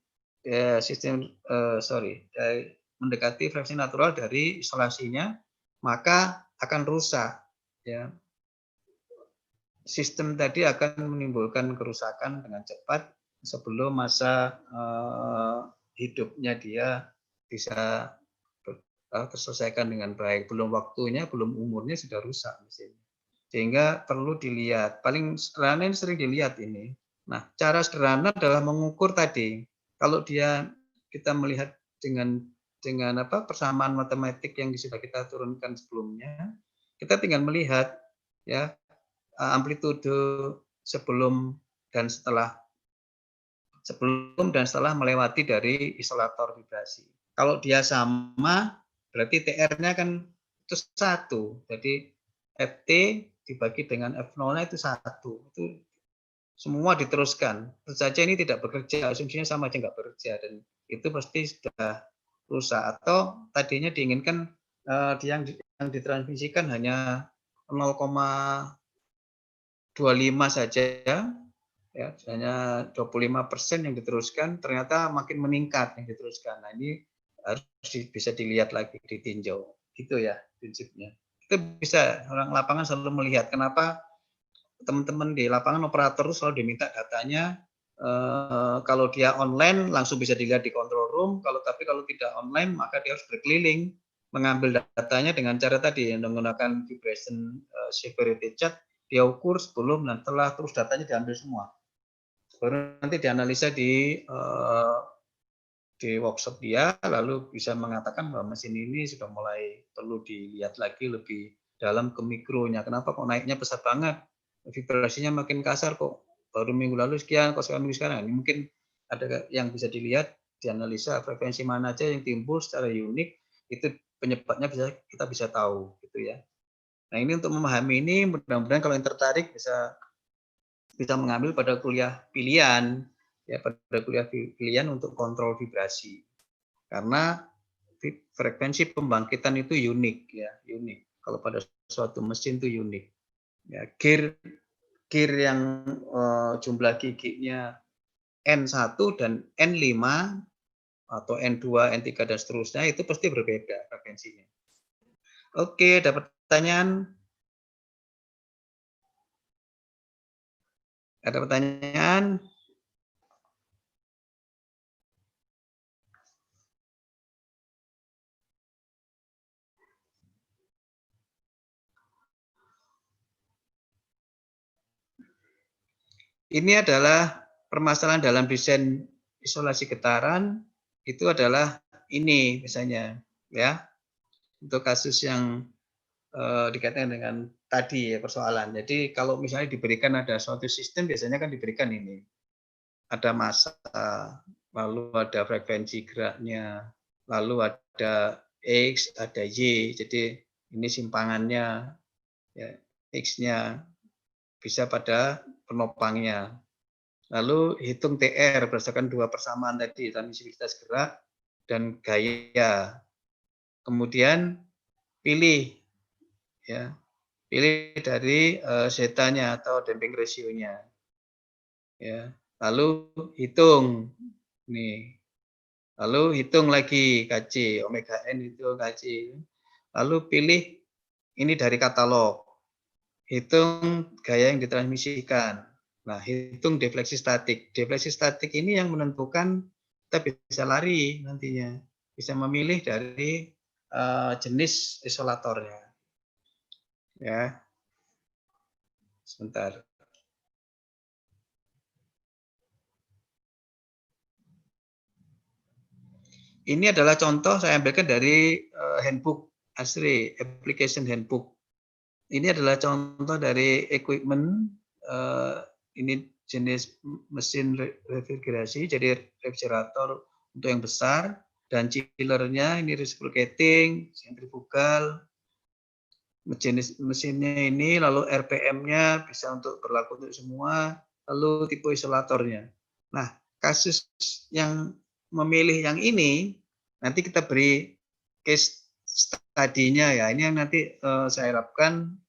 mendekati frekuensi natural dari isolasinya, maka akan rusak ya. Sistem tadi akan menimbulkan kerusakan dengan cepat sebelum masa hidupnya dia bisa terselesaikan dengan baik. Belum waktunya, belum umurnya sudah rusak mesinnya. Sehingga perlu dilihat. Paling sederhana ini sering dilihat ini. Nah, cara sederhana adalah mengukur tadi. Kalau kita melihat dengan persamaan matematik yang sudah kita turunkan sebelumnya, kita tinggal melihat ya amplitude sebelum dan setelah melewati dari isolator vibrasi. Kalau dia sama, berarti TR-nya kan itu 1. Jadi FT dibagi dengan F0-nya itu 1. Itu semua diteruskan. Tentu saja ini tidak bekerja, asumsinya sama aja nggak bekerja, dan itu pasti sudah rusak. Atau tadinya diinginkan yang ditransmisikan hanya 0,25 saja, ya, hanya 25% yang diteruskan, ternyata makin meningkat yang diteruskan. Nah, ini harus bisa dilihat lagi, ditinjau. Gitu ya prinsipnya. Itu bisa, orang lapangan selalu melihat kenapa teman-teman di lapangan operator selalu diminta datanya. Kalau dia online langsung bisa dilihat di control room, tapi kalau tidak online maka dia harus berkeliling mengambil datanya dengan cara tadi yang menggunakan vibration severity chart. Dia ukur sebelum dan setelah, terus datanya diambil semua. Baru nanti dianalisa di workshop dia, lalu bisa mengatakan bahwa mesin ini sudah mulai perlu dilihat lagi lebih dalam ke mikronya. Kenapa kok naiknya pesat banget? Vibrasinya makin kasar kok. Baru minggu lalu sekian, kok sekarang minggu sekarang. Ini mungkin ada yang bisa dilihat, dianalisa frekuensi mana aja yang timbul secara unik, itu penyebabnya kita bisa tahu gitu ya. Nah, ini untuk memahami ini, mudah-mudahan kalau yang tertarik bisa mengambil pada kuliah pilihan, ya, pada kuliah pilihan untuk kontrol vibrasi. Karena frekuensi pembangkitan itu unik ya, unik. Kalau pada suatu mesin itu unik. Ya, gear yang jumlah giginya N1 dan N5 atau N2, N3 dan seterusnya itu pasti berbeda frekuensinya. Oke, ada pertanyaan? Ada pertanyaan? Ini adalah permasalahan dalam desain isolasi getaran, itu adalah ini misalnya ya, untuk kasus yang dikaitkan dengan tadi ya persoalan. Jadi kalau misalnya diberikan ada suatu sistem, biasanya kan diberikan ini, ada massa, lalu ada frekuensi geraknya, lalu ada X, ada Y, jadi ini simpangannya, ya, X-nya bisa pada penopangnya. Lalu hitung TR berdasarkan dua persamaan tadi, transmisibilitas gerak dan gaya. Kemudian pilih ya, pilih dari zetanya atau damping rasionya. Ya. Lalu hitung nih. Lalu hitung lagi KC, omega N itu KC. Lalu pilih ini dari katalog. Hitung gaya yang ditransmisikan. Nah, hitung defleksi statik. Defleksi statik ini yang menentukan kita bisa lari nantinya. Bisa memilih dari jenis isolatornya. Ya. Sebentar. Ini adalah contoh saya ambilkan dari handbook ASRI, application handbook. Ini adalah contoh dari equipment, ini jenis mesin refrigerasi, jadi refrigerator untuk yang besar, dan chillernya ini reciprocating, centrifugal, jenis mesinnya ini, lalu RPM-nya bisa untuk berlaku untuk semua, lalu tipe isolatornya. Nah, kasus yang memilih yang ini, nanti kita beri case study-nya ya. Ini yang nanti saya harapkan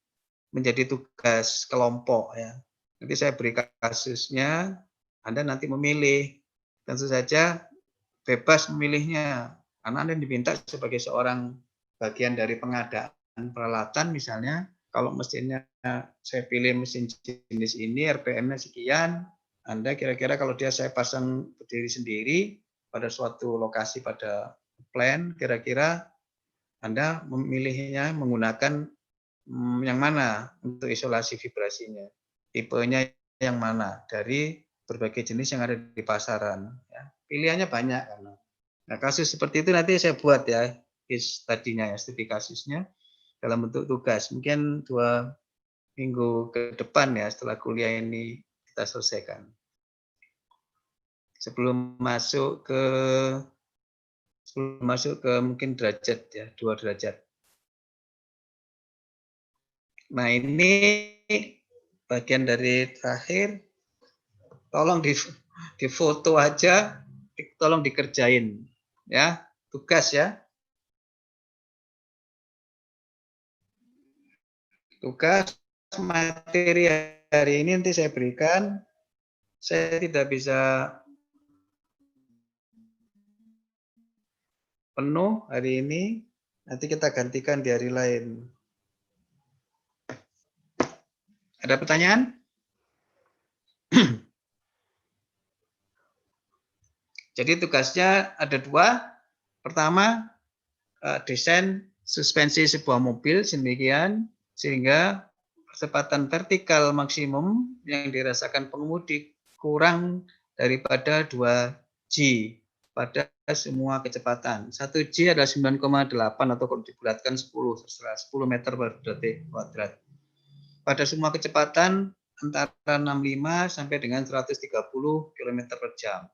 menjadi tugas kelompok ya. Nanti saya beri kasusnya, Anda nanti memilih. Tentu saja bebas memilihnya. Karena Anda diminta sebagai seorang bagian dari pengadaan peralatan misalnya, kalau mesinnya saya pilih mesin jenis ini, RPM-nya sekian, Anda kira-kira kalau saya pasang berdiri sendiri pada suatu lokasi pada plan, kira-kira Anda memilihnya menggunakan yang mana untuk isolasi vibrasinya? Tipenya yang mana dari berbagai jenis yang ada di pasaran? Ya. Pilihannya banyak. Nah, kasus seperti itu nanti saya buat ya, case tadinya ya, studi kasusnya dalam bentuk tugas. Mungkin 2 minggu ke depan ya setelah kuliah ini kita selesaikan. Sebelum masuk ke mungkin derajat ya, 2 derajat. Nah, ini bagian dari terakhir. Tolong di foto aja, tolong dikerjain ya, tugas ya. Tugas materi hari ini nanti saya berikan. Saya tidak bisa penuh hari ini, nanti kita gantikan di hari lain. Ada pertanyaan? Jadi tugasnya ada 2. Pertama, desain suspensi sebuah mobil sedemikian sehingga kecepatan vertikal maksimum yang dirasakan pengemudi kurang daripada 2G pada semua kecepatan. 1G adalah 9,8 atau kalau dibulatkan 10, terserah 10 meter per detik kuadrat. Pada semua kecepatan antara 65 sampai dengan 130 km per jam.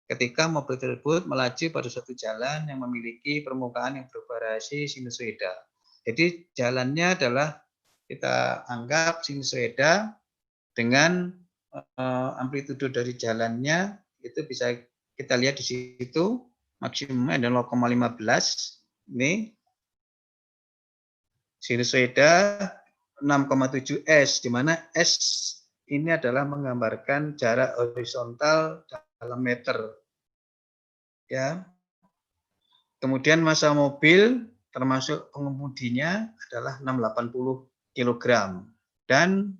Ketika mobil tersebut melaju pada suatu jalan yang memiliki permukaan yang bervariasi sinusoida. Jadi jalannya adalah kita anggap sinusoida dengan amplitudo dari jalannya itu bisa kita lihat di situ maksimumnya adalah 0,15 ini sinusoida 6,7 S di mana S ini adalah menggambarkan jarak horizontal dalam meter ya. Kemudian massa mobil termasuk pengemudinya adalah 680 kg dan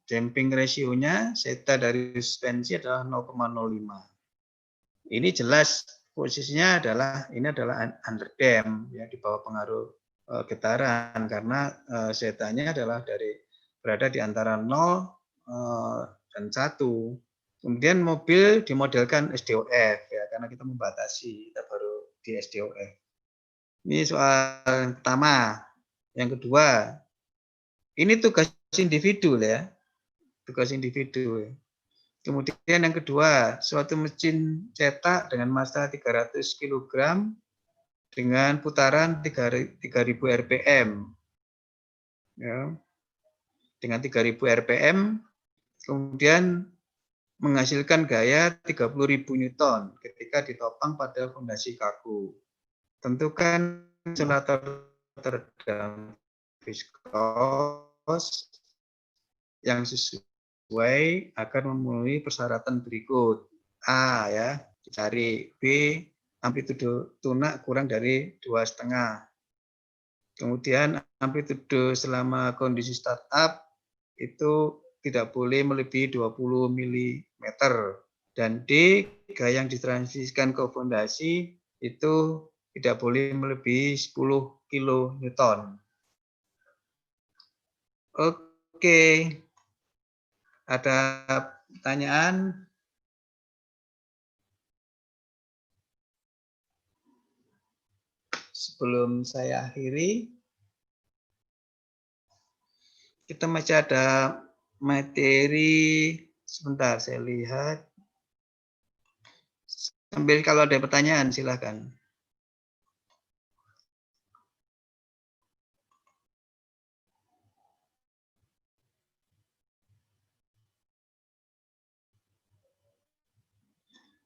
damping rasionya zeta dari suspensi adalah 0,05. Ini jelas posisinya adalah under dam ya, di bawah pengaruh getaran karena zetanya adalah berada di antara 0 dan 1. Kemudian mobil dimodelkan SDOF ya karena kita membatasi, kita baru di SDOF. Ini soal yang pertama. Yang kedua, ini tugas individu ya. Tugas individu. Kemudian yang kedua, suatu mesin cetak dengan massa 300 kg dengan putaran 3000 rpm. Ya. Dengan 3000 rpm, kemudian menghasilkan gaya 30.000 Newton ketika ditopang pada fondasi kaku. Tentukan insulator teredam viskos yang sesuai agar memenuhi persyaratan berikut. A ya, dicari. B, amplitudo tunak kurang dari 2,5. Kemudian amplitudo selama kondisi startup itu tidak boleh melebihi 20 mm. Dan D, gaya yang ditransmisikan ke fondasi itu tidak boleh melebihi 10 kN. Oke. Ada pertanyaan? Sebelum saya akhiri, kita masih ada materi. Sebentar, saya lihat. Sambil kalau ada pertanyaan, silakan.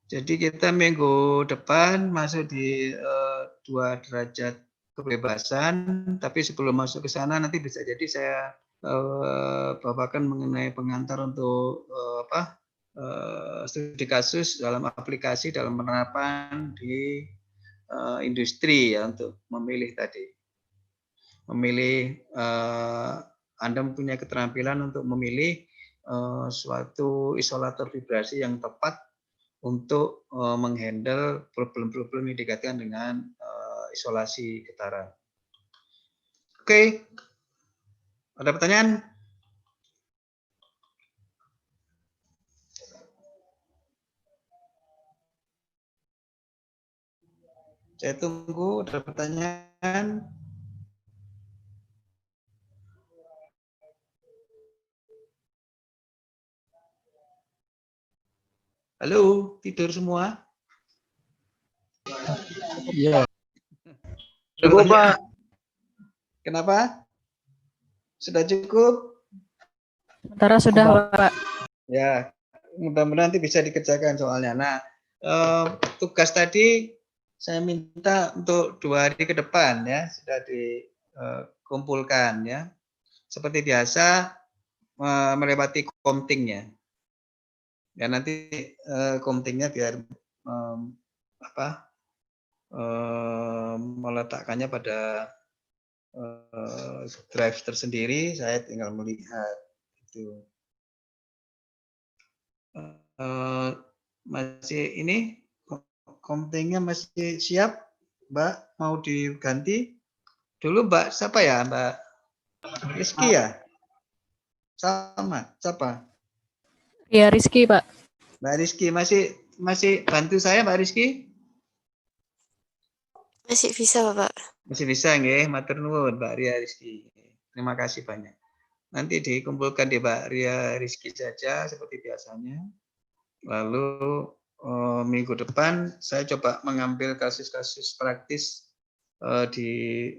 Jadi kita minggu depan masuk di 2 derajat kebebasan, tapi sebelum masuk ke sana nanti bisa jadi saya bawakan mengenai pengantar untuk studi kasus dalam aplikasi dalam penerapan di industri ya untuk memilih tadi. Memilih Anda mempunyai keterampilan untuk memilih suatu isolator vibrasi yang tepat untuk menghandle problem-problem yang dikaitkan dengan isolasi getaran. Oke, ada pertanyaan? Saya tunggu, ada pertanyaan. Halo, tidur semua? Iya. Cukup, Pak. Kenapa? Sudah cukup? Sementara sudah, Pak. Ya, mudah-mudahan nanti bisa dikerjakan soalnya. Nah, tugas tadi saya minta untuk 2 hari ke depan ya, sudah dikumpulkan ya. Seperti biasa, melewati komtingnya. Ya nanti komtingnya biar meletakkannya pada drive tersendiri, saya tinggal melihat itu. Masih ini komtingnya masih siap, Mbak? Mau diganti? Dulu Mbak siapa ya, Mbak Rizky ya? Sama, siapa? Ya, Rizky, Pak. Mbak Rizky masih bantu saya, Mbak Rizky? Masih bisa, Bapak. Masih bisa nggih, matur nuwun Mbak Ria Rizky. Terima kasih banyak. Nanti dikumpulkan di Mbak Ria Rizky saja seperti biasanya. Lalu minggu depan saya coba mengambil kasus-kasus praktis di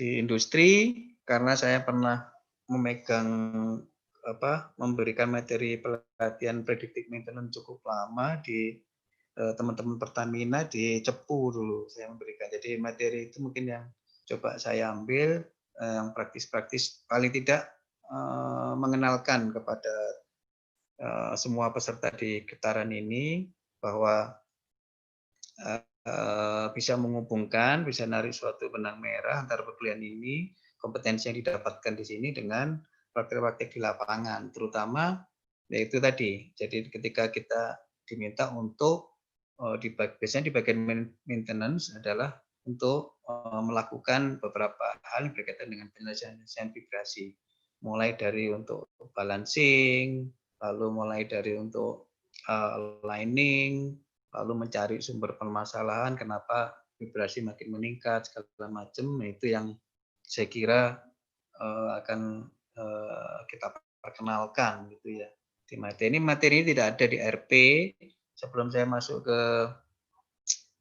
industri karena saya pernah memegang memberikan materi pelatihan predictive maintenance cukup lama di teman-teman Pertamina di Cepu dulu saya memberikan. Jadi materi itu mungkin yang coba saya ambil yang praktis-praktis paling tidak mengenalkan kepada semua peserta di getaran ini bahwa bisa menghubungkan, bisa narik suatu benang merah antara perkuliahan ini, kompetensi yang didapatkan di sini dengan praktek-praktek di lapangan, terutama yaitu tadi. Jadi ketika kita diminta untuk biasanya di bagian maintenance adalah untuk melakukan beberapa hal yang berkaitan dengan penyelesaian vibrasi, mulai dari untuk balancing, lalu mulai dari untuk lining, lalu mencari sumber permasalahan kenapa vibrasi makin meningkat segala macam. Itu yang saya kira akan kita perkenalkan gitu ya di materi. Materi ini tidak ada di RP. Sebelum saya masuk ke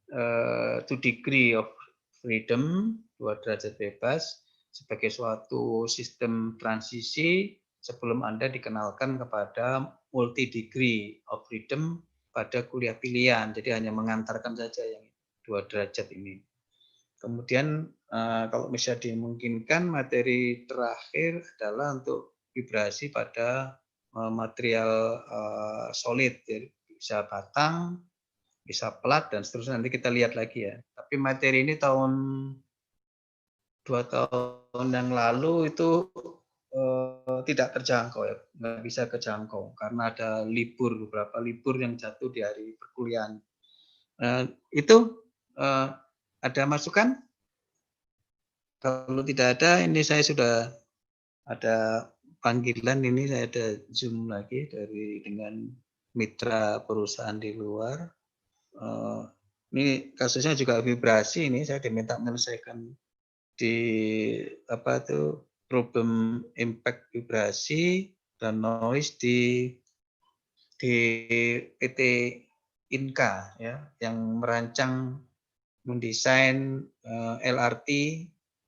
2 degree of freedom, 2 derajat bebas sebagai suatu sistem transisi sebelum Anda dikenalkan kepada multi degree of freedom pada kuliah pilihan. Jadi hanya mengantarkan saja yang 2 derajat ini. Kemudian kalau bisa dimungkinkan materi terakhir adalah untuk vibrasi pada material solid, jadi bisa batang, bisa plat dan seterusnya, nanti kita lihat lagi ya. Tapi materi ini 2 tahun yang lalu itu tidak terjangkau ya, nggak bisa kejangkau karena ada beberapa libur yang jatuh di hari perkuliahan. Itu ada masukan? Kalau tidak ada, ini saya sudah ada panggilan, ini saya ada Zoom lagi dengan mitra perusahaan di luar. Ini kasusnya juga vibrasi, ini saya diminta menyelesaikan di problem impact vibrasi dan noise di PT Inka ya, yang merancang mendesain LRT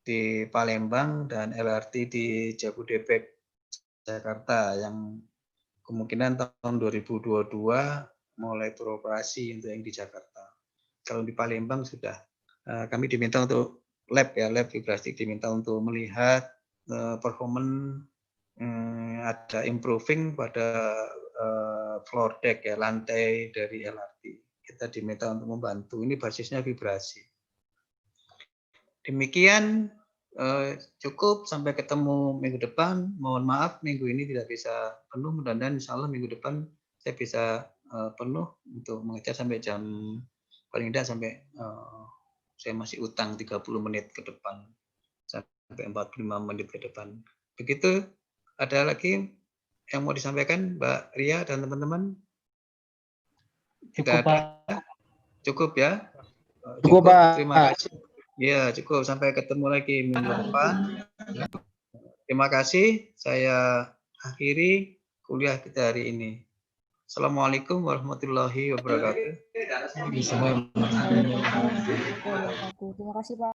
di Palembang dan LRT di Jabodebek Jakarta yang kemungkinan tahun 2022 mulai beroperasi untuk yang di Jakarta. Kalau di Palembang sudah kami diminta untuk lab vibrasi, diminta untuk melihat performance ada improving pada floor deck ya, lantai dari LRT. Kita diminta untuk membantu. Ini basisnya vibrasi. Demikian cukup sampai ketemu minggu depan. Mohon maaf minggu ini tidak bisa penuh, mudah-mudahan insya Allah minggu depan saya bisa penuh untuk mengejar sampai jam paling tidak sampai saya masih utang 30 menit ke depan sampai 45 menit ke depan. Begitu. Ada lagi yang mau disampaikan Mbak Ria dan teman-teman? Cukup, Pak. Cukup ya? Cukup, Pak. Terima kasih. Ya, cukup. Sampai ketemu lagi minggu depan. Terima kasih. Saya akhiri kuliah kita hari ini. Assalamualaikum warahmatullahi wabarakatuh. Bisa. Terima kasih, Pak.